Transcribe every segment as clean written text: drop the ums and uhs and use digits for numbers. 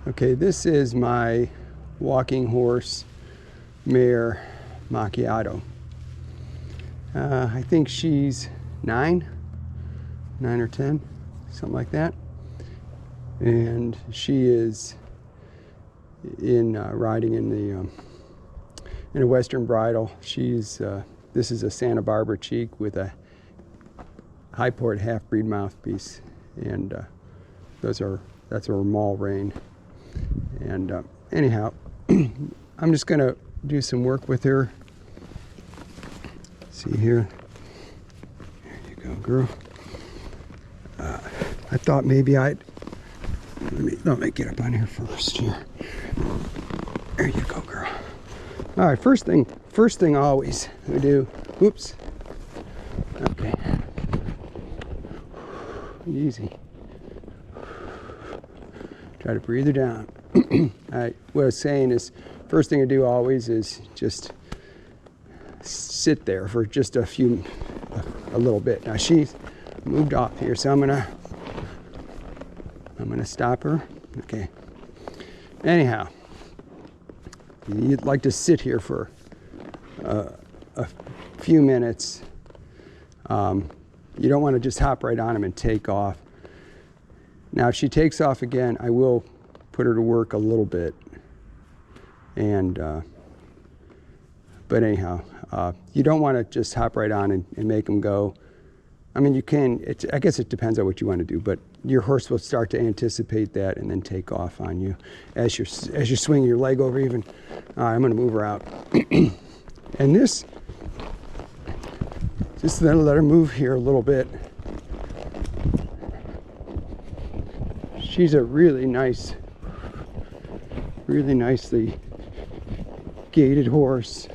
Okay, this is my walking horse, Mare Macchiato. I think she's 9 or 10, something like that. And she is riding in a Western bridle. She's this is a Santa Barbara cheek with a high port half-breed mouthpiece, and that's her mall rein. And anyhow, I'm just gonna do some work with her. See here. There you go, girl. I thought maybe let me get up on here first here. There you go, girl. All right, first thing always we do. Whoops. Okay. Easy. Try to breathe her down. All right, what I was saying is, first thing I do always is just sit there for just a little bit. Now she's moved off here, so I'm gonna stop her. Okay. Anyhow, you'd like to sit here for a few minutes. You don't want to just hop right on him and take off. Now, if she takes off again, I will put her to work a little bit. And but anyhow, you don't want to just hop right on and make them go. I mean, you can. I guess it depends on what you want to do, but your horse will start to anticipate that and then take off on you as you're swinging your leg over. Even, I'm going to move her out, and just then let her move here a little bit. She's a really nicely gaited horse.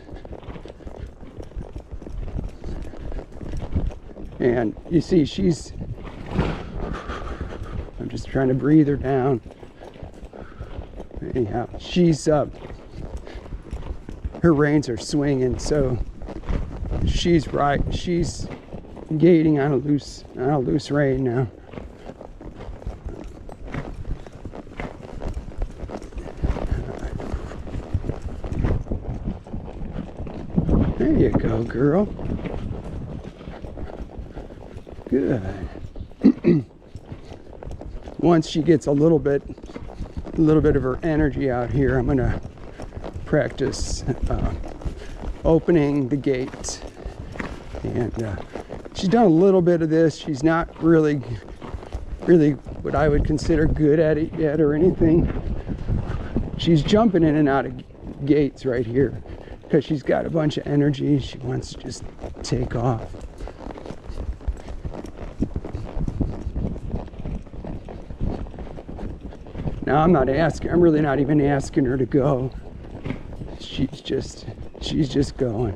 And you see, I'm just trying to breathe her down. Anyhow, her reins are swinging, so she's gaiting on a loose rein now. There you go, girl. Good. Once she gets a little bit of her energy out here, I'm gonna practice opening the gate. And she's done a little bit of this. She's not really what I would consider good at it yet or anything. She's jumping in and out of gates right here because she's got a bunch of energy. She wants to just take off. Now I'm really not even asking her to go. She's just going.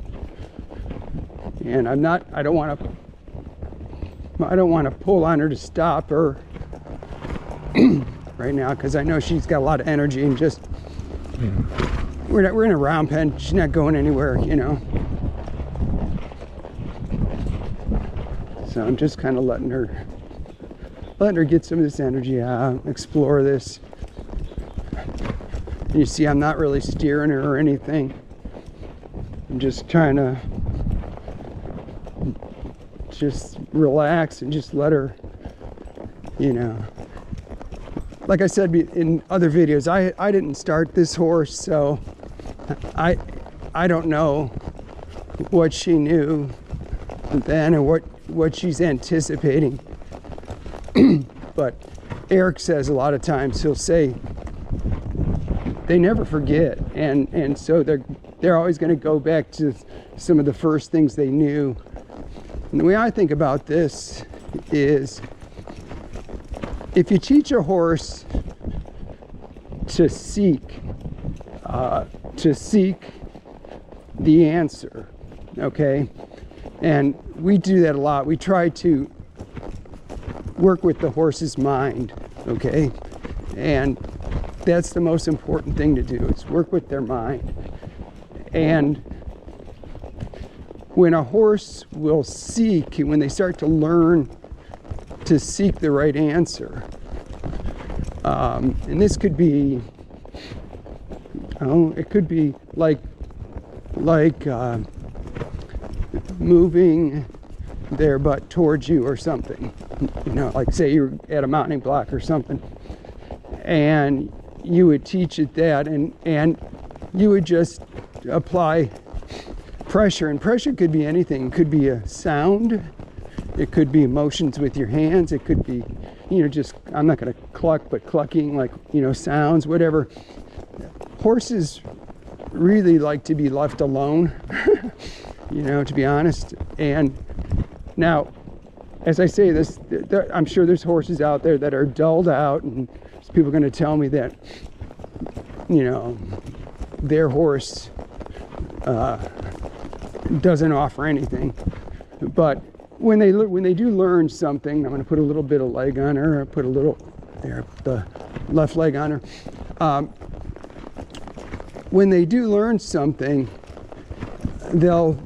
And I don't want to pull on her to stop her right now, because I know she's got a lot of energy, and just we're in a round pen. She's not going anywhere, you know. So I'm just kind of letting her get some of this energy out, explore this. And you see, I'm not really steering her or anything. I'm just trying to just relax and just let her, you know. Like I said in other videos, I didn't start this horse, so I don't know what she knew then and what she's anticipating. But Eric says a lot of times, he'll say they never forget, and so they're always going to go back to some of the first things they knew. And the way I think about this is, if you teach a horse to seek the answer, okay, and we do that a lot. We try to work with the horse's mind, okay, and that's the most important thing to do, is work with their mind. And when a horse will seek, when they start to learn to seek the right answer, And this could be, oh, it could be like moving their butt towards you or something. You know, like say you're at a mounting block or something, and you would teach it that, and you would just apply pressure. And pressure could be anything. It could be a sound. It could be motions with your hands. It could be, you know, just, I'm not going to cluck, but clucking, like, you know, sounds, whatever. Horses really like to be left alone, you know, to be honest. And now, as I say this, I'm sure there's horses out there that are dulled out, and people are going to tell me that, you know, their horse doesn't offer anything. But when they do learn something, I'm going to put a little bit of leg on her. Put a little there, the left leg on her. When they do learn something, they'll,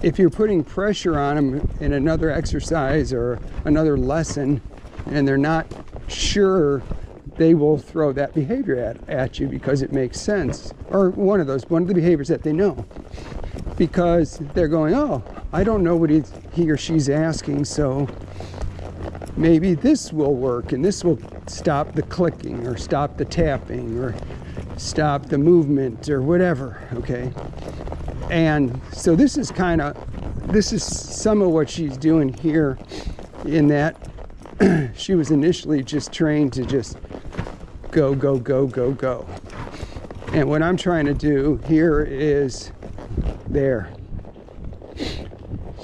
if you're putting pressure on them in another exercise or another lesson, and they're not sure, they will throw that behavior at you because it makes sense, or one of the behaviors that they know, because they're going, oh, I don't know what he or she's asking, so maybe this will work, and this will stop the clicking or stop the tapping or stop the movement or whatever. Okay, and so this is some of what she's doing here, in that she was initially just trained to just go, go, go, go, go. And what I'm trying to do here is there.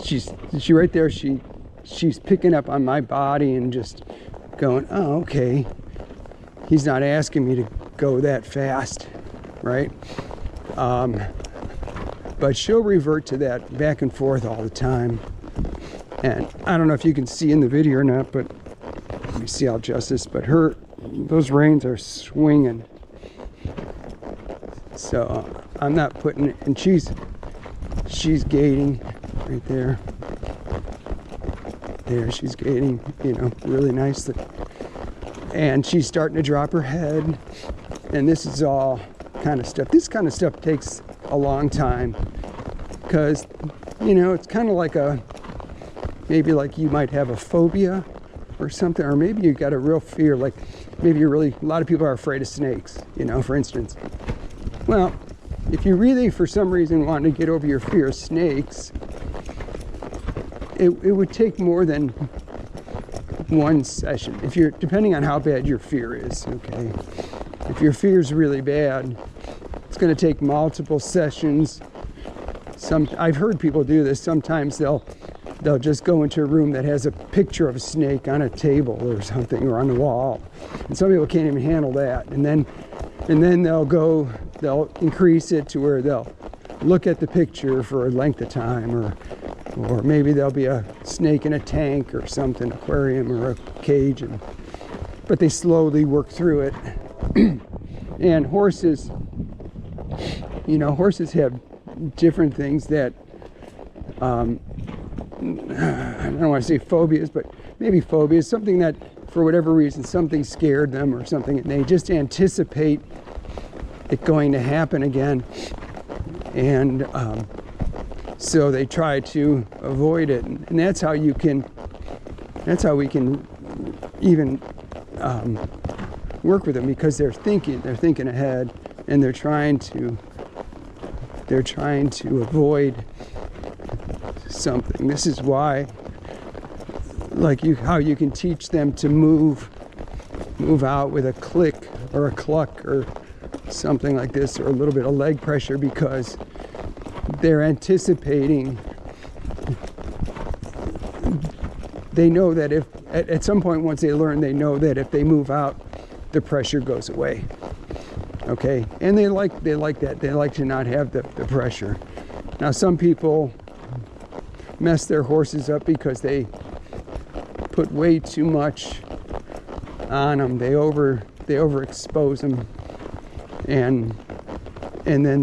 She right there, she's picking up on my body and just going, oh, okay. He's not asking me to go that fast, right? But she'll revert to that back and forth all the time. And I don't know if you can see in the video or not, but let me see, I'll adjust this, but those reins are swinging. So I'm not putting it, and she's gating right there. There, she's gating, you know, really nicely. And she's starting to drop her head. And this is all kind of stuff. This kind of stuff takes a long time, because, you know, it's kind of like maybe like you might have a phobia or something, or maybe you got a real fear, like maybe a lot of people are afraid of snakes, you know, for instance. Well, if you really, for some reason, want to get over your fear of snakes, it would take more than one session, depending on how bad your fear is. Okay, if your fear is really bad, it's going to take multiple sessions. I've heard people do this. Sometimes they'll just go into a room that has a picture of a snake on a table or something, or on the wall, and some people can't even handle that. And then they'll increase it to where they'll look at the picture for a length of time, or maybe there'll be a snake in a tank or something, aquarium or a cage, but they slowly work through it. And horses, you know, horses have different things that, I don't want to say phobias, but maybe phobias, something that for whatever reason, something scared them or something, and they just anticipate it going to happen again. And so they try to avoid it, and that's how we can even work with them, because they're thinking ahead, and they're trying to avoid something. This is why, like how you can teach them to move out with a click or a cluck or something like this, or a little bit of leg pressure, because they're anticipating. They know that if at some point, once they learn, they know that if they move out, the pressure goes away. Okay, and they like that. They like to not have the pressure. Now, some people mess their horses up because they put way too much on them. They overexpose them, and then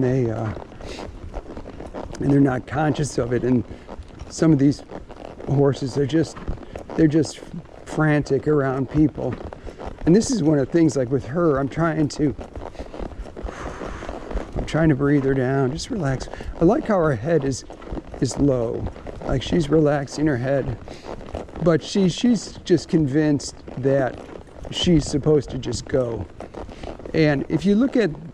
they're not conscious of it. And some of these horses they're just frantic around people, And this is one of the things, like with her, I'm trying to breathe her down, just relax. I like how her head is low, like she's relaxing her head, but she's just convinced that she's supposed to just go. And if you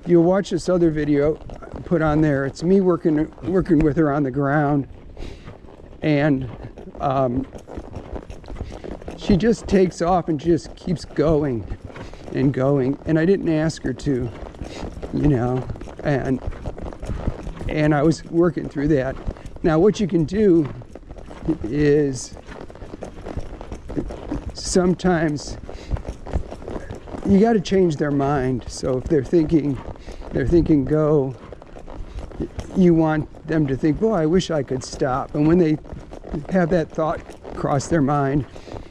you'll watch this other video I put on there, it's me working with her on the ground, and she just takes off and just keeps going and going, and I didn't ask her to, you know, and I was working through that. Now what you can do is sometimes you got to change their mind. So if they're thinking go, you want them to think, boy, I wish I could stop. And when they have that thought cross their mind,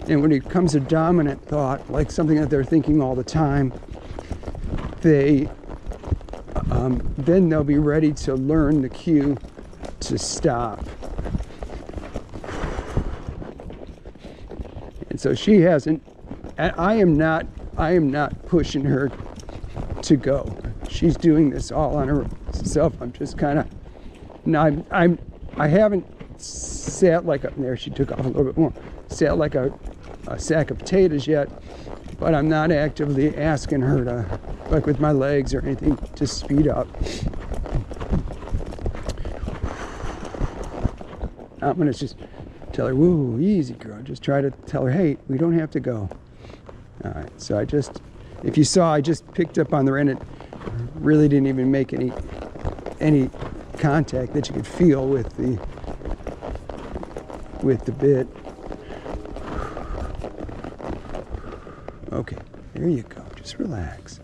and when it becomes a dominant thought, like something that they're thinking all the time, then they'll be ready to learn the cue to stop. And so she hasn't, I am not pushing her to go. She's doing this all on herself. I'm just kind of, I haven't sat like a, there she took off a little bit more, sat like a sack of potatoes yet, but I'm not actively asking her to, like with my legs or anything, to speed up. I'm gonna just tell her, woo, easy girl. Just try to tell her, hey, we don't have to go. All right, so if you saw, I just picked up on the end. It really didn't even make any contact that you could feel with the bit. Okay, there you go. Just relax.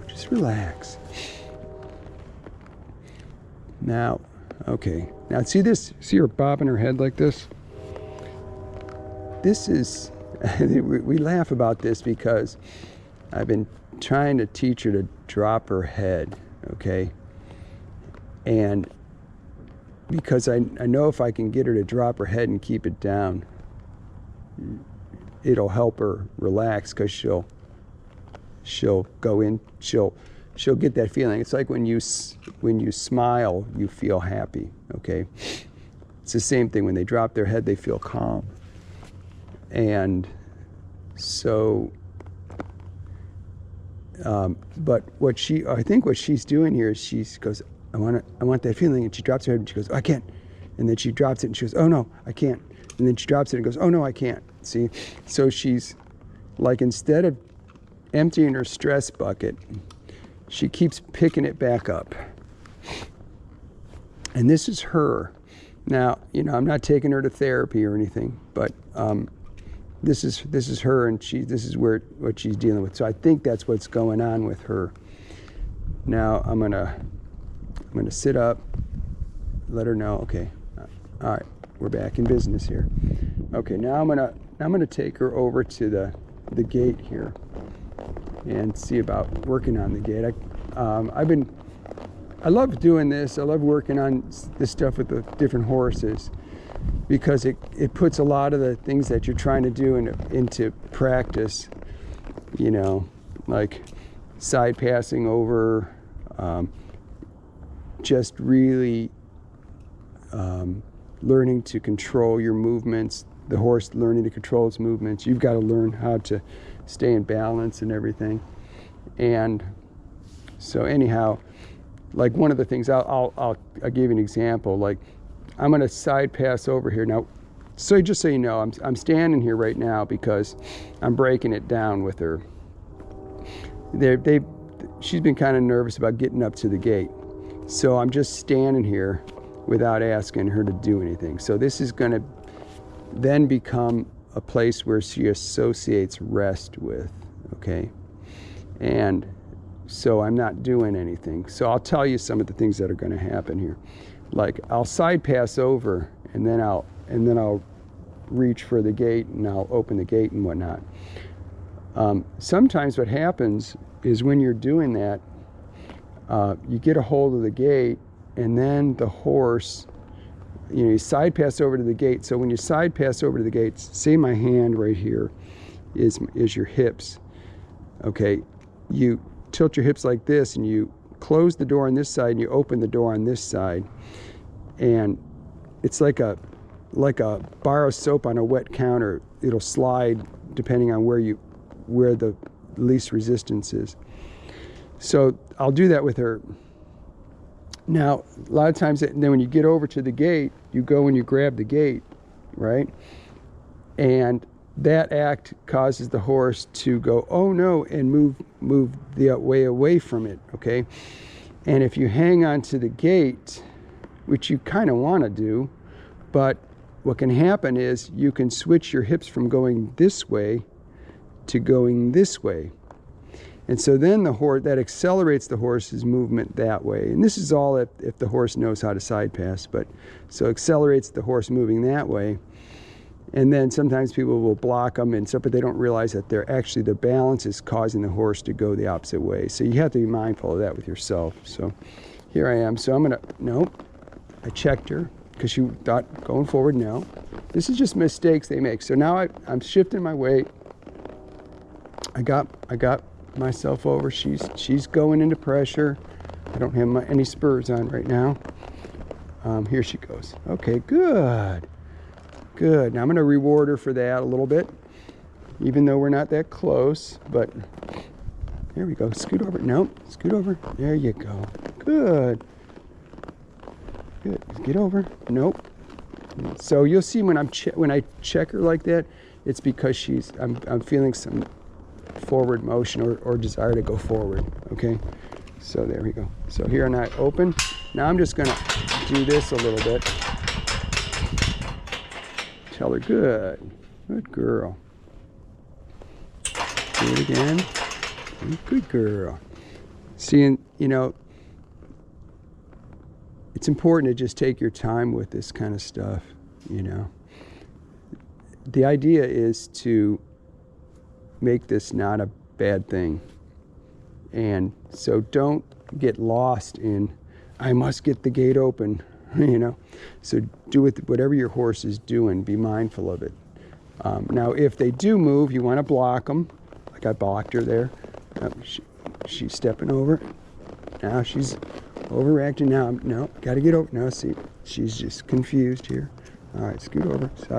Just relax. Now, okay. Now see this? See her bobbing her head like this? This is, we laugh about this because I've been trying to teach her to drop her head, okay? And because I know if I can get her to drop her head and keep it down, it'll help her relax, because she'll go in, she'll get that feeling. It's like when you smile, you feel happy, okay? It's the same thing. When they drop their head, they feel calm. And so, but I think what she's doing here is she goes, I want that feeling, and she drops her head and she goes, oh, I can't. And then she drops it and she goes, oh no, I can't. And then she drops it and goes, oh no, I can't. See? So she's like, instead of emptying her stress bucket, she keeps picking it back up. And this is her. Now, you know, I'm not taking her to therapy or anything, but this is her, and this is what she's dealing with. So I think that's what's going on with her. Now I'm gonna sit up, let her know. Okay, all right, we're back in business here. Okay, now I'm gonna take her over to the gate here and see about working on the gate. I love doing this. I love working on this stuff with the different horses, because it puts a lot of the things that you're trying to do into practice, you know, like side passing over, just really learning to control your movements, the horse learning to control its movements. You've got to learn how to stay in balance and everything. And so anyhow, like one of the things, I'll give you an example. Like, I'm going to side pass over here now. So just so you know, I'm standing here right now because I'm breaking it down with her. She's been kind of nervous about getting up to the gate. So I'm just standing here without asking her to do anything. So this is going to then become a place where she associates rest with, okay? And so I'm not doing anything. So I'll tell you some of the things that are going to happen here. Like, I'll side pass over, and then I'll reach for the gate, and I'll open the gate and whatnot. Sometimes what happens is when you're doing that, you get a hold of the gate, and then the horse, you side pass over to the gate. So when you side pass over to the gate, say my hand right here, is your hips. Okay, you tilt your hips like this, and you close the door on this side, and you open the door on this side, and it's like a bar of soap on a wet counter. It'll slide depending on where the least resistance is. So I'll do that with her. Now, a lot of times, then when you get over to the gate, you go and you grab the gate, right? And that act causes the horse to go, oh no, and move the way away from it, okay? And if you hang on to the gate, which you kind of want to do, but what can happen is you can switch your hips from going this way to going this way. And so then that accelerates the horse's movement that way. And this is all if the horse knows how to side pass, but so accelerates the horse moving that way. And then sometimes people will block them and stuff, but they don't realize that the balance is causing the horse to go the opposite way. So you have to be mindful of that with yourself. So here I am. So nope. I checked her because she thought going forward, no. This is just mistakes they make. So now I'm shifting my weight. I got myself over. She's going into pressure. I don't have any spurs on right now. Here she goes. Okay, good. Good. Now I'm going to reward her for that a little bit, even though we're not that close. But here we go. Scoot over. Nope. Scoot over. There you go. Good. Good. Get over. Nope. So you'll see when I check her like that, it's because I'm feeling some forward motion or desire to go forward. Okay. So there we go. So here and I open. Now I'm just going to do this a little bit. Tell her, good girl. Do it again. Good girl. Seeing, it's important to just take your time with this kind of stuff, The idea is to make this not a bad thing. And so don't get lost in, I must get the gate open. So do with whatever your horse is doing, be mindful of it. Now if they do move, you want to block them, like I blocked her there. She's stepping over. Now she's overreacting. Now no, got to get over. Now see, she's just confused here. All right, scoot over. So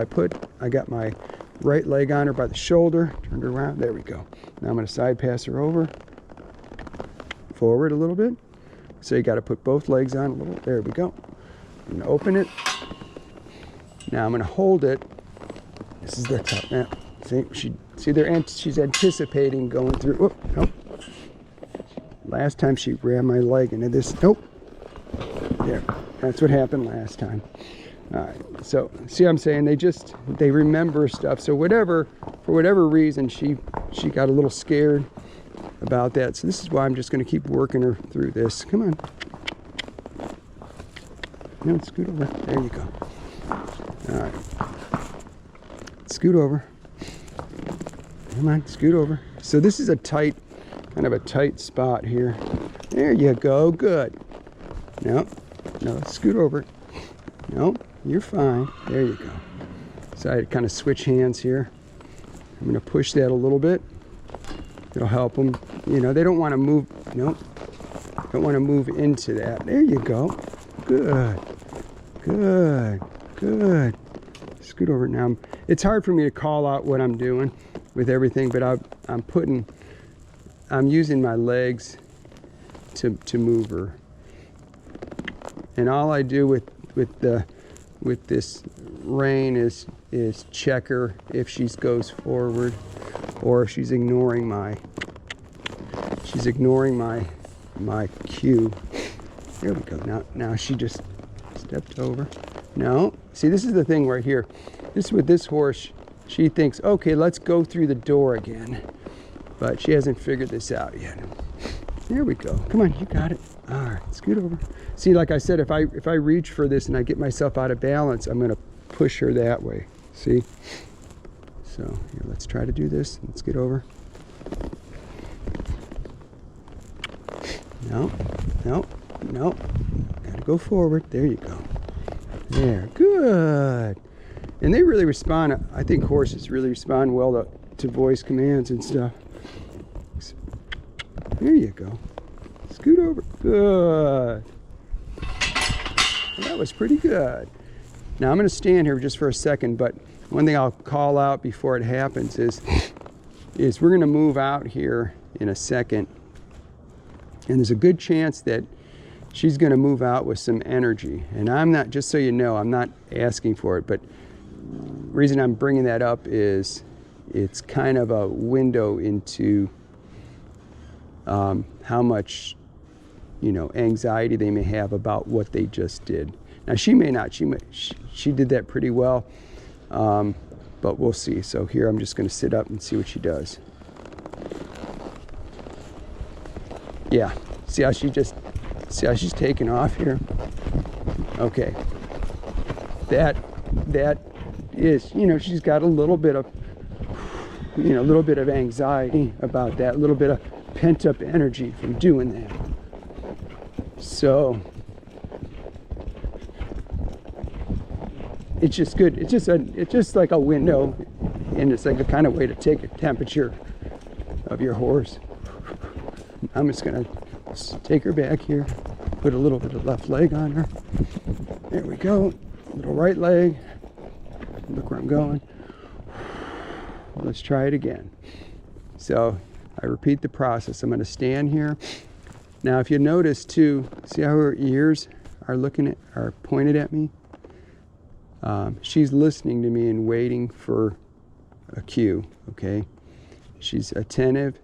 I got my right leg on her by the shoulder, turned her around. There we go. Now I'm going to side pass her over, forward a little bit. So you got to put both legs on a little. There we go. I'm going to open it. Now I'm going to hold it. This is the top. Now, she's anticipating going through. Whoop, nope. Last time she rammed my leg into this. Nope. There. That's what happened last time. All right. So see what I'm saying? They remember stuff. So for whatever reason, she got a little scared about that. So this is why I'm just going to keep working her through this. Come on. No, scoot over. There you go. All right. Scoot over. Come on, scoot over. So this is kind of a tight spot here. There you go. Good. No, scoot over. No, you're fine. There you go. So I kind of switch hands here. I'm going to push that a little bit. It'll help them. They don't want to move. Nope. Don't want to move into that. There you go. Good. Good. Scoot over now. It's hard for me to call out what I'm doing with everything, but I'm using my legs to move her. And all I do with this rein is check her if she goes forward or if she's ignoring my cue. There we go. Now she just stepped over. No. See, this is the thing right here. With this horse, she thinks, okay, let's go through the door again. But she hasn't figured this out yet. There we go. Come on, you got it. All right, scoot over. See, like I said, if I reach for this and I get myself out of balance, I'm going to push her that way. See? So here, let's try to do this. Let's get over. No. Got to go forward. There you go. There. Good. And they really respond. I think horses really respond well to voice commands and stuff. There you go. Scoot over. Good. That was pretty good. Now I'm going to stand here just for a second, but one thing I'll call out before it happens is we're going to move out here in a second. And there's a good chance that she's going to move out with some energy. And I'm not, just so you know, I'm not asking for it, but the reason I'm bringing that up is it's kind of a window into how much, you know, anxiety they may have about what they just did. Now she may not. She did that pretty well, but we'll see. So here I'm just going to sit up and see what she does. Yeah, see how she's taking off here. Okay, that is, you know, she's got a little bit of, you know, a little bit of anxiety about that, a little bit of pent-up energy from doing that. So it's just good. It's just like a window, and it's like a kind of way to take a temperature of your horse. I'm just gonna take her back here, put a little bit of left leg on her. There we go. Little right leg. Look where I'm going. Let's try it again. So I repeat the process. I'm going to stand here. Now, if you notice too, see how her ears are pointed at me? She's listening to me and waiting for a cue. Okay, she's attentive.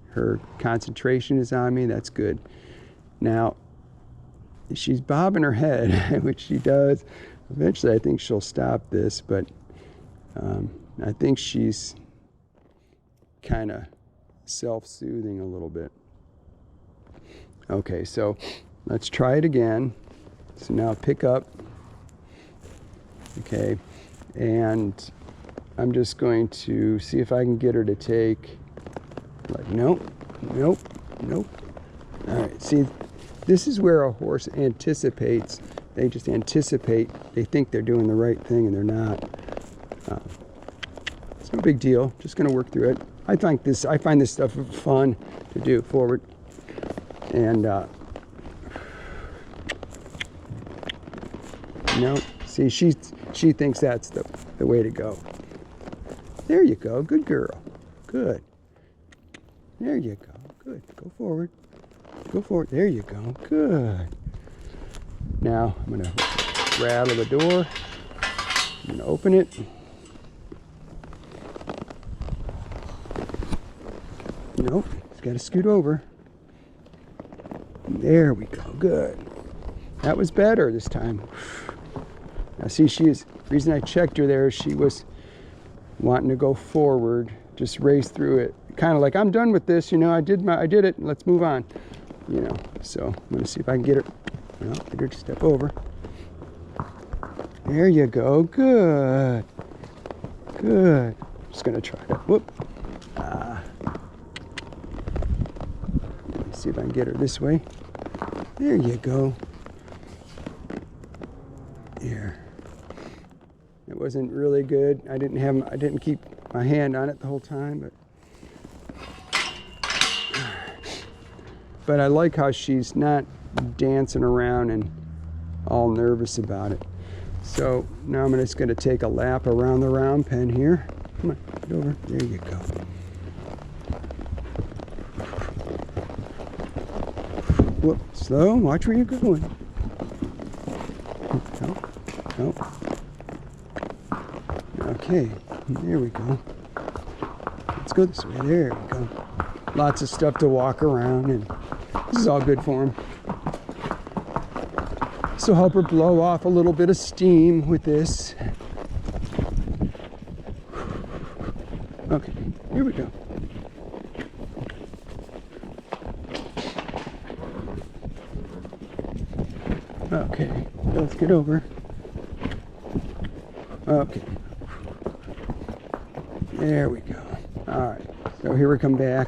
Her concentration is on me. That's good. Now, she's bobbing her head, which she does. Eventually, I think she'll stop this, but I think she's kind of self-soothing a little bit. Okay, so let's try it again. So now pick up. Okay, and I'm just going to see if I can get her to take, like, nope, nope, nope. All right, see, this is where a horse anticipates. They just anticipate. They think they're doing the right thing, and they're not. It's no big deal. Just going to work through it. I find this stuff fun to do forward. And no, see, she thinks that's the way to go. There you go. Good girl. Good. There you go. Good. Go forward. Go forward. There you go. Good. Now I'm going to rattle the door. I'm going to open it. Nope. It's got to scoot over. There we go. Good. That was better this time. Now see, the reason I checked her there, she was wanting to go forward, just race through it. Kind of like, I'm done with this, you know, I did it, let's move on. You know, so I'm going to see if I can get her. Well, get her to step over. There you go. Good. Good. Just going to try that. Whoop. Let me see if I can get her this way. There you go. Here. It wasn't really good. I didn't keep my hand on it the whole time, but I like how she's not dancing around and all nervous about it. So now I'm just going to take a lap around the round pen here. Come on, get over. There you go. Whoop, slow. Watch where you're going. Nope. Nope. Okay, there we go. Let's go this way. There we go. Lots of stuff to walk around, and this is all good for him. So help her blow off a little bit of steam with this. Okay, here we go. Okay, let's get over. Okay. There we go. All right, so here we come back.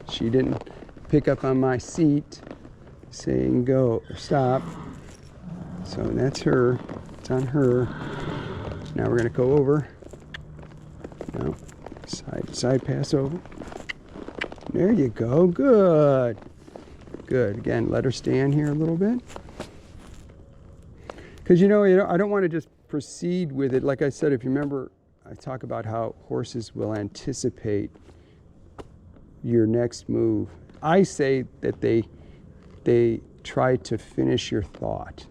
She didn't pick up on my seat saying go or stop. So that's her. It's on her. Now we're going to go over. No. Side pass over. There you go. Good. Good. Again, let her stand here a little bit. Because, you know, I don't want to just proceed with it. Like I said, if you remember, I talk about how horses will anticipate your next move. I say that they try to finish your thought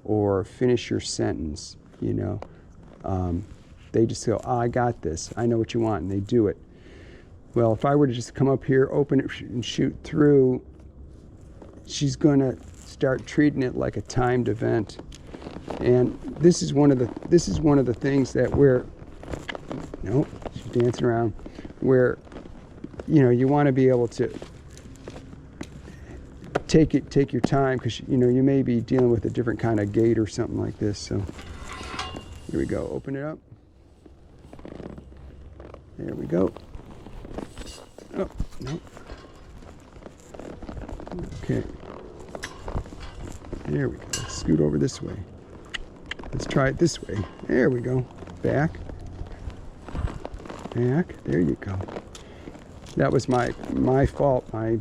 or finish your sentence, you know. They just go, oh, I got this. I know what you want, and they do it. Well, if I were to just come up here, open it, and shoot through, she's going to start treating it like a timed event. And this is one of the things that nope, she's dancing around, where, you know, you want to be able to take your time, because, you know, you may be dealing with a different kind of gait or something like this. So here we go. Open it up. There we go. Oh, no. Okay. There we go. Let's scoot over this way. Let's try it this way. There we go. Back. Back. There you go. That was my fault. My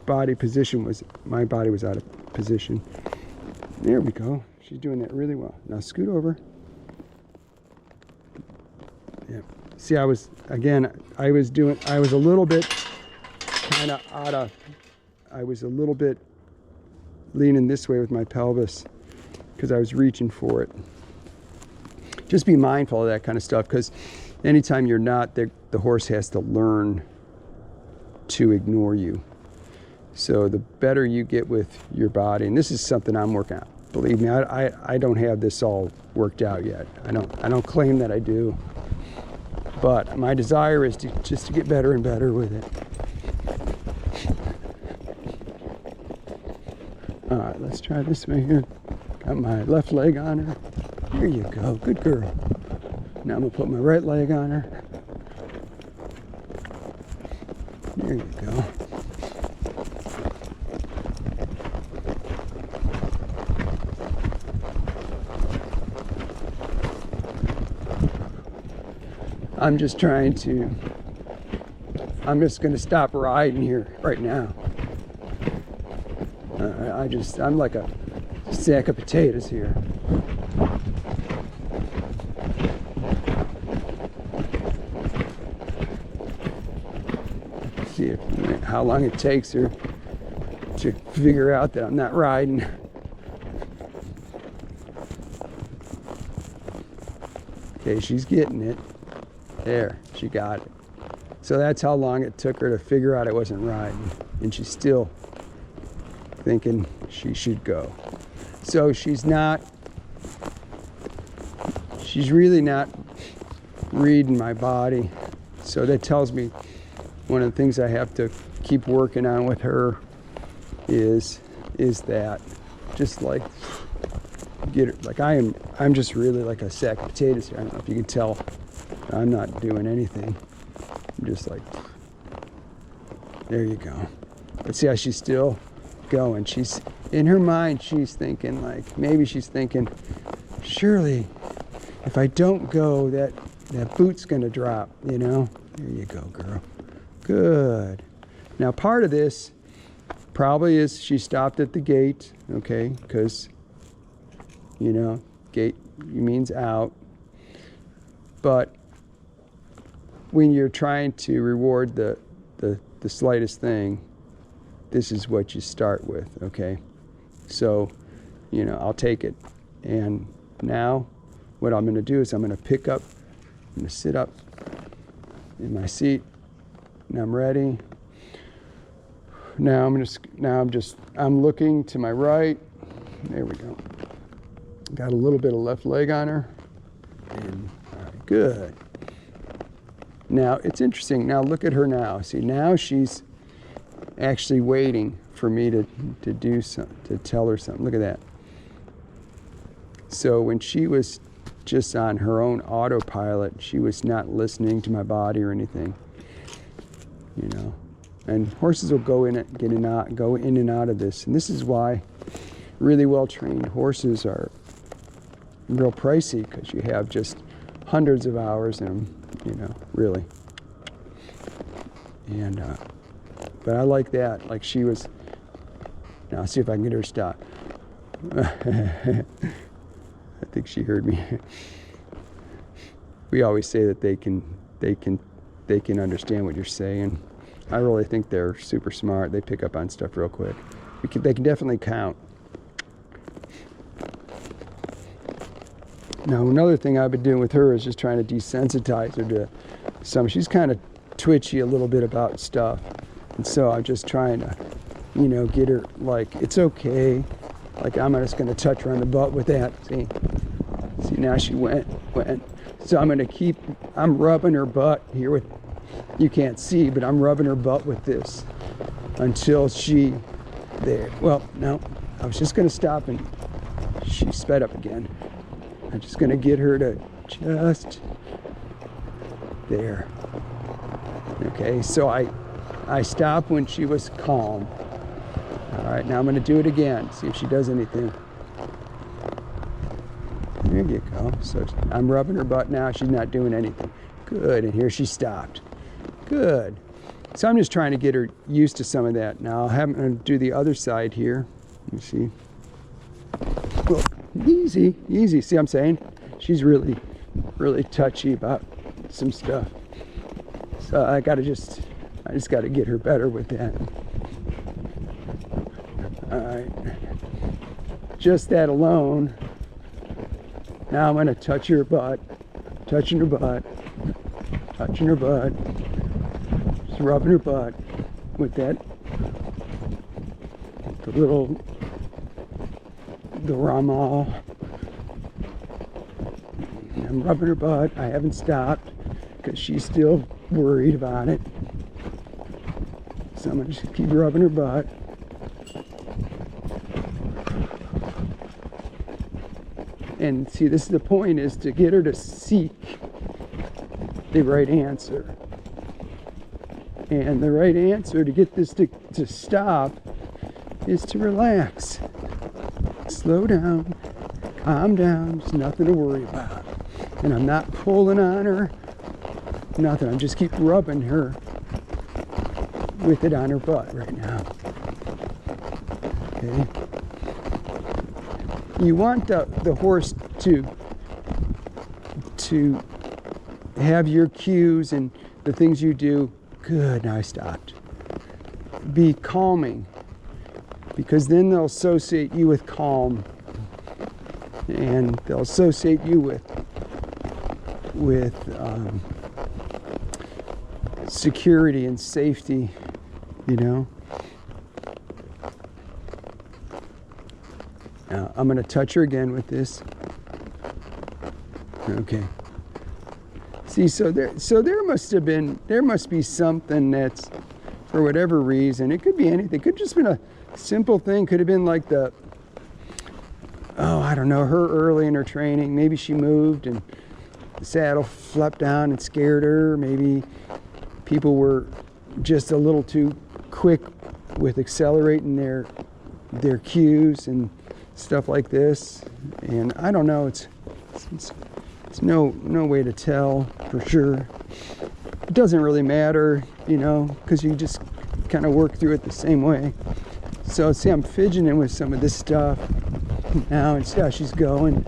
body position was, my body was out of position. There we go. She's doing that really well. Now scoot over. Yeah. See, I was a little bit kind of I was a little bit leaning this way with my pelvis because I was reaching for it. Just be mindful of that kind of stuff, because anytime you're not, the horse has to learn to ignore you. So the better you get with your body, and this is something I'm working on. Believe me, I don't have this all worked out yet. I don't claim that I do. But my desire is just to get better and better with it. All right, let's try this way here. Got my left leg on her. There you go, good girl. Now I'm gonna put my right leg on her. There you go. I'm just going to stop riding here right now. I'm like a sack of potatoes here. See how long it takes her to figure out that I'm not riding. Okay, she's getting it. There, she got it. So that's how long it took her to figure out I wasn't riding. And she's still thinking she should go. So she's really not reading my body. So that tells me one of the things I have to keep working on with her is that just like get her, like I'm just really like a sack of potatoes here. I don't know if you can tell. I'm not doing anything. I'm just like, there you go. But see how she's still going. She's, in her mind, she's thinking like, maybe she's thinking, surely if I don't go, that boot's gonna drop, you know? There you go, girl. Good. Now part of this probably is she stopped at the gate, okay? Because, you know, gate means out. But when you're trying to reward the slightest thing, this is what you start with, okay? So, you know, I'll take it. And now what I'm gonna do is I'm gonna pick up, I'm gonna sit up in my seat, and I'm ready. Now I'm looking to my right. There we go. Got a little bit of left leg on her. And, all right, good. Now, it's interesting. Now, look at her now. See, now she's actually waiting for me to do something, to tell her something. Look at that. So when she was just on her own autopilot, she was not listening to my body or anything, you know. And horses will go in and out of this. And this is why really well-trained horses are real pricey, because you have just hundreds of hours in them, you know, really. And but I like that. Like she was. Now see if I can get her to stop. I think she heard me. We always say that they can understand what you're saying. I really think they're super smart. They pick up on stuff real quick. They can definitely count. Now another thing I've been doing with her is just trying to desensitize her to some. She's kind of twitchy a little bit about stuff, and so I'm just trying to, you know, get her like it's okay. Like I'm just going to touch her on the butt with that. See now she went. So I'm rubbing her butt here with, you can't see, but I'm rubbing her butt with this until she, there. Well, no, I was just going to stop and she sped up again. I'm just going to get her to just there. Okay, so I stopped when she was calm. All right, now I'm going to do it again, see if she does anything. There you go. So I'm rubbing her butt now. She's not doing anything. Good. And here she stopped. Good. So I'm just trying to get her used to some of that. Now I'm going to do the other side here. Let me see. Well, easy, easy. See what I'm saying? She's really, really touchy about some stuff. So I just got to get her better with that. All right. Just that alone. Now I'm going to touch her butt, touching her butt, touching her butt, just rubbing her butt with that, the Ramal. I'm rubbing her butt. I haven't stopped because she's still worried about it. So I'm going to just keep rubbing her butt. And see, this is the point, is to get her to seek the right answer. And the right answer to get this to stop is to relax. Slow down, calm down, there's nothing to worry about. And I'm not pulling on her, nothing. I'm just keep rubbing her with it on her butt right now. Okay. You want the horse to have your cues and the things you do. Good, now I stopped. Be calming, because then they'll associate you with calm, and they'll associate you with security and safety, you know. Now, I'm going to touch her again with this. Okay. See, so there must be something that's, for whatever reason, it could be anything. It could just been a simple thing. Could have been like I don't know, her early in her training. Maybe she moved and the saddle flopped down and scared her. Maybe people were just a little too quick with accelerating their cues and stuff like this, and I don't know. It's no way to tell for sure. It doesn't really matter, you know, because you just kind of work through it the same way. So see, I'm fidgeting with some of this stuff now, and see how she's going.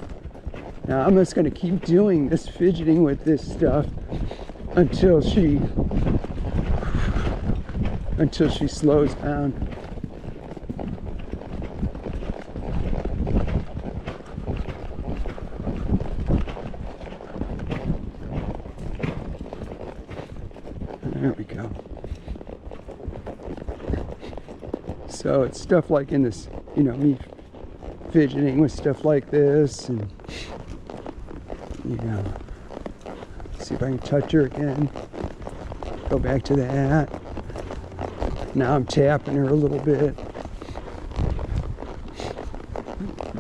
Now I'm just going to keep doing this fidgeting with this stuff until she slows down. There we go. So it's stuff like in this, you know, me fidgeting with stuff like this, and you know, see if I can touch her again. Go back to that. Now I'm tapping her a little bit.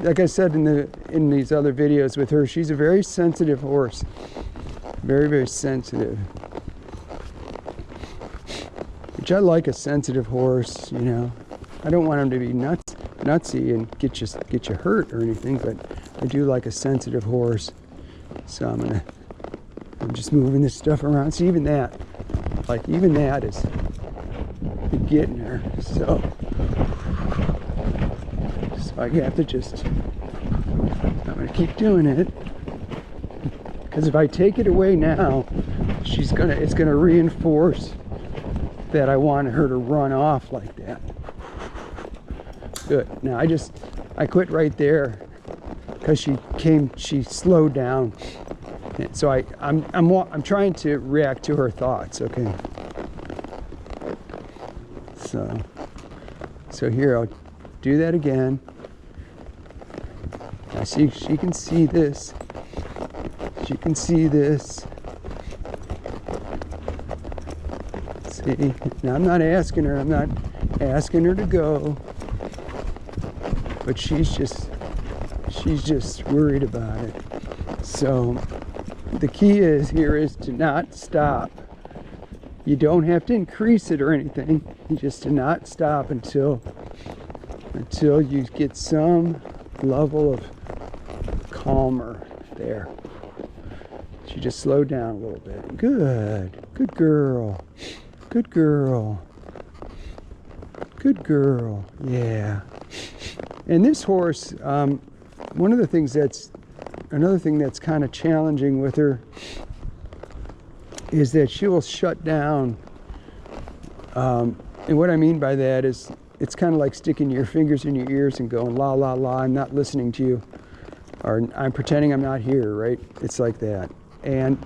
Like I said in these other videos with her, she's a very sensitive horse. Very, very sensitive. Which I like a sensitive horse, you know. I don't want him to be nutsy and get you hurt or anything, but I do like a sensitive horse. So I'm gonna I'm just moving this stuff around. See, even that, like even that is getting her. So I have to just, I'm gonna keep doing it. Because if I take it away now, it's gonna reinforce that I want her to run off like that. Good. Now I quit right there because she slowed down. And so I'm trying to react to her thoughts. Okay. So here I'll do that again. I see she can see this. She can see this. See, now I'm not asking her to go, but she's just worried about it. So the key here is to not stop. You don't have to increase it or anything. You just to not stop until you get some level of calmer there. She just slowed down a little bit. Good. Good girl. Good girl. Good girl. Yeah. And this horse, another thing that's kind of challenging with her is that she will shut down. And what I mean by that is it's kind of like sticking your fingers in your ears and going, la, la, la, I'm not listening to you. Or I'm pretending I'm not here, right? It's like that. And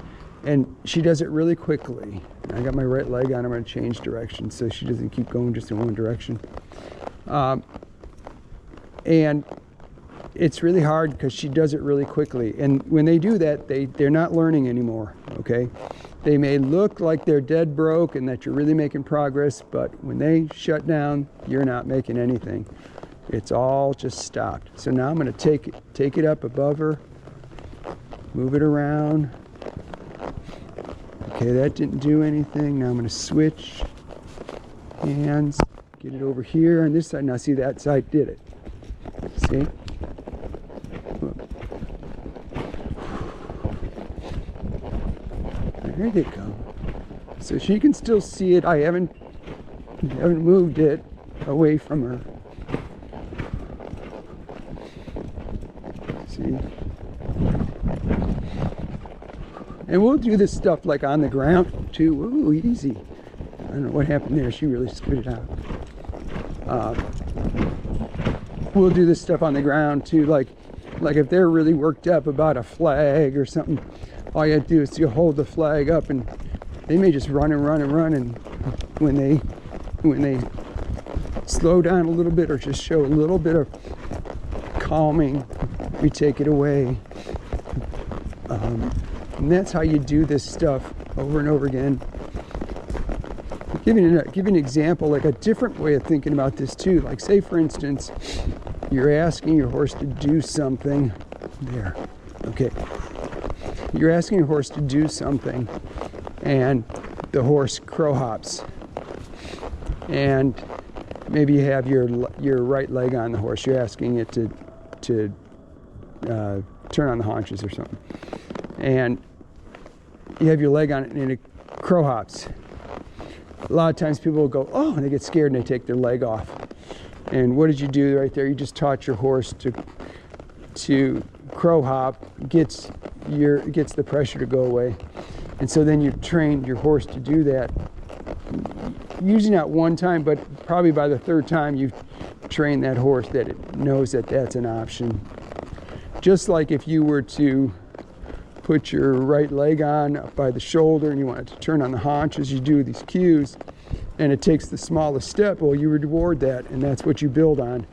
she does it really quickly. I got my right leg on. I'm going to change direction so she doesn't keep going just in one direction. And it's really hard because she does it really quickly. And when they do that, they're not learning anymore, okay? They may look like they're dead broke and that you're really making progress, but when they shut down, you're not making anything. It's all just stopped. So now I'm going to take it up above her, move it around. Okay, that didn't do anything. Now I'm going to switch hands, get it over here on this side. Now see, that side did it. See? There you go. So she can still see it. I haven't moved it away from her. See? And we'll do this stuff like on the ground too. Ooh, easy. I don't know what happened there. She really screwed it out. We'll do this stuff on the ground too. Like if they're really worked up about a flag or something, all you have to do is you hold the flag up and they may just run and run and run. And when they slow down a little bit or just show a little bit of calming, we take it away. And that's how you do this stuff over and over again. Give you an example, like a different way of thinking about this too. Like say for instance, you're asking your horse to do something. There, okay. You're asking your horse to do something and the horse crow hops. And maybe you have your right leg on the horse. You're asking it to turn on the haunches or something. And you have your leg on it and it crow hops. A lot of times people will go, oh, and they get scared and they take their leg off. And what did you do right there? You just taught your horse to crow hop, gets the pressure to go away. And so then you train your horse to do that. Usually not one time, but probably by the third time you've trained that horse that it knows that that's an option. Just like if you were to put your right leg on up by the shoulder and you want it to turn on the haunches, you do these cues and it takes the smallest step, well, you reward that and that's what you build on.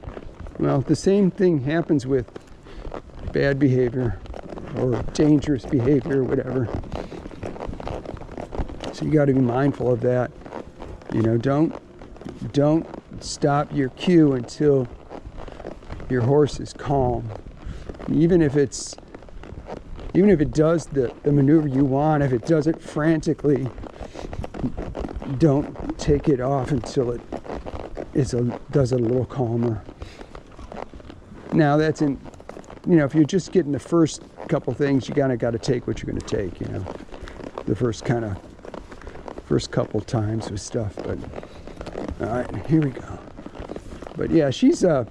Well, the same thing happens with bad behavior or dangerous behavior or whatever. So you got to be mindful of that. You know, don't stop your cue until your horse is calm. Even if it does the maneuver you want, if it does it frantically, don't take it off until it does it a little calmer. Now that's if you're just getting the first couple things, you got to take what you're going to take, the first couple times with stuff, but all right, here we go. But yeah, she's a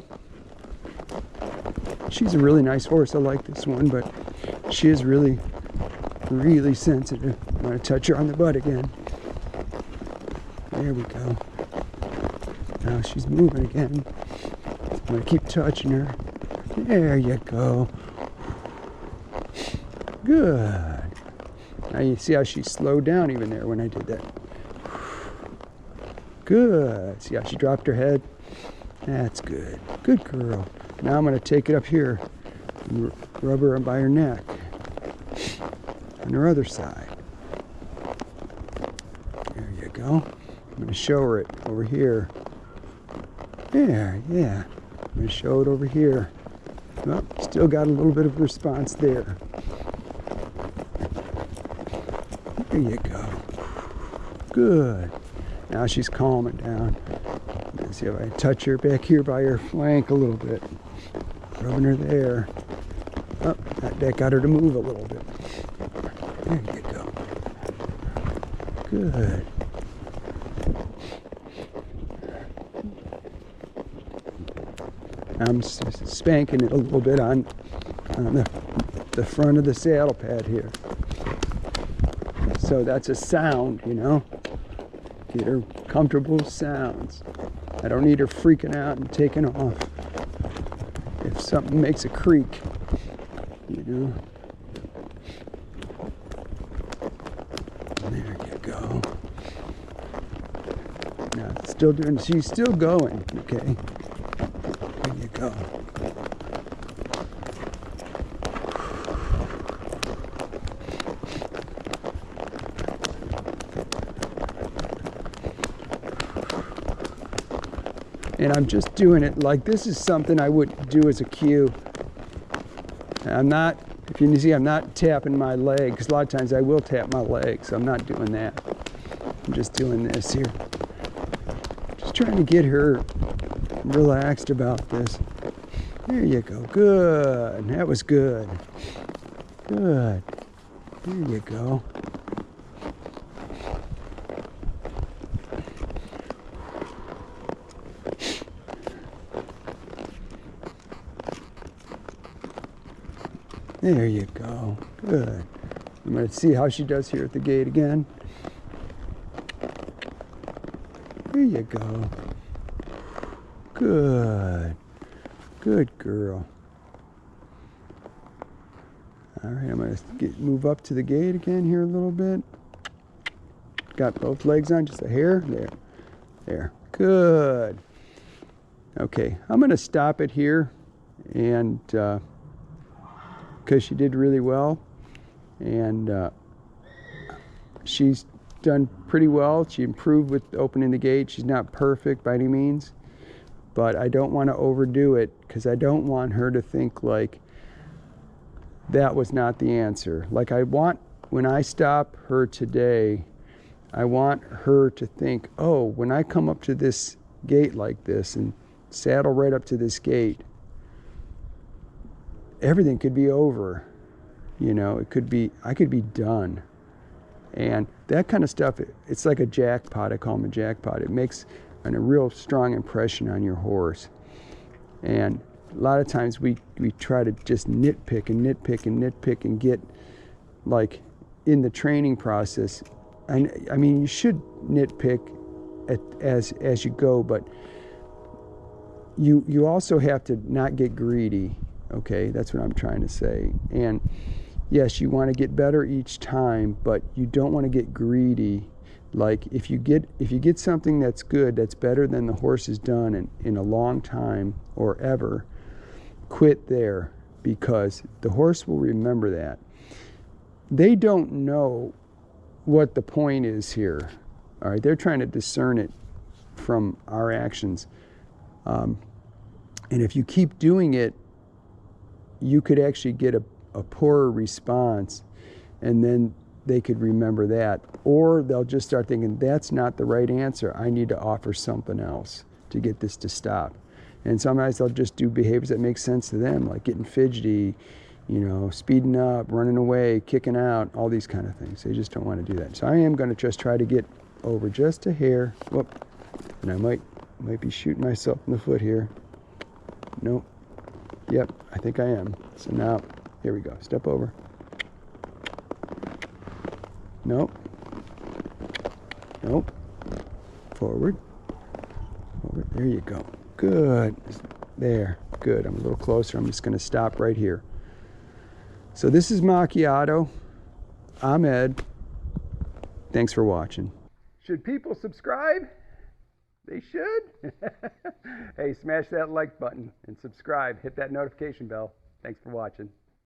really nice horse. I like this one, but she is really sensitive. I'm gonna touch her on the butt again. There we go. Now she's moving again. I'm gonna keep touching her. There you go. Good. Now you see how she slowed down even there when I did that. Good. See how she dropped her head? That's good. Good girl. Now I'm going to take it up here and rub her by her neck. On her other side. There you go. I'm going to show her it over here. There, yeah. I'm going to show it over here. Well, still got a little bit of response there. There you go. Good. Now she's calming down. Let's see if I touch her back here by her flank a little bit. Rubbing her there. Oh, that got her to move a little bit. There you go. Good. I'm spanking it a little bit on the front of the saddle pad here. So that's a sound, you know. Get her comfortable sounds. I don't need her freaking out and taking off if something makes a creak, you know. There you go. Now it's still doing, she's still going, okay. There you go. And I'm just doing it like this is something I would do as a cue. I'm not, if you can see, I'm not tapping my leg, because a lot of times I will tap my leg, so I'm not doing that. I'm just doing this here. Just trying to get her relaxed about this. There you go. Good. That was good. Good. There you go. There you go. Good. I'm going to see how she does here at the gate again. There you go. Good. Good girl. All right, I'm going to move up to the gate again here a little bit. Got both legs on, just a hair. There. There. Good. Okay, I'm going to stop it here, and because she did really well, and she's done pretty well. She improved with opening the gate. She's not perfect by any means, but I don't want to overdo it, because I don't want her to think like that was not the answer. Like, I want, when I stop her today, I want her to think, oh, when I come up to this gate like this and saddle right up to this gate, everything could be over, you know. It could be, I could be done. And that kind of stuff, it's like a jackpot. I call them a jackpot. It makes a real strong impression on your horse. And a lot of times we try to just nitpick and nitpick and nitpick and get, like, in the training process. And I mean, you should nitpick as you go, but you also have to not get greedy. Okay, that's what I'm trying to say. And yes, you want to get better each time, but you don't want to get greedy. Like, if you get something that's good, that's better than the horse has done in a long time or ever, quit there, because the horse will remember that. They don't know what the point is here. All right, they're trying to discern it from our actions. And if you keep doing it, you could actually get a poorer response, and then they could remember that. Or they'll just start thinking, that's not the right answer. I need to offer something else to get this to stop. And sometimes they'll just do behaviors that make sense to them, like getting fidgety, you know, speeding up, running away, kicking out, all these kind of things. They just don't want to do that. So I am going to just try to get over just a hair. Whoop. And I might be shooting myself in the foot here. Nope. Yep, I think I am. So now, here we go. Step over. Nope. Nope. Forward. Forward. There you go. Good. There. Good. I'm a little closer. I'm just going to stop right here. So this is Macchiato. I'm Ed. Thanks for watching. Should people subscribe? They should. Hey, smash that like button and subscribe. Hit that notification bell. Thanks for watching.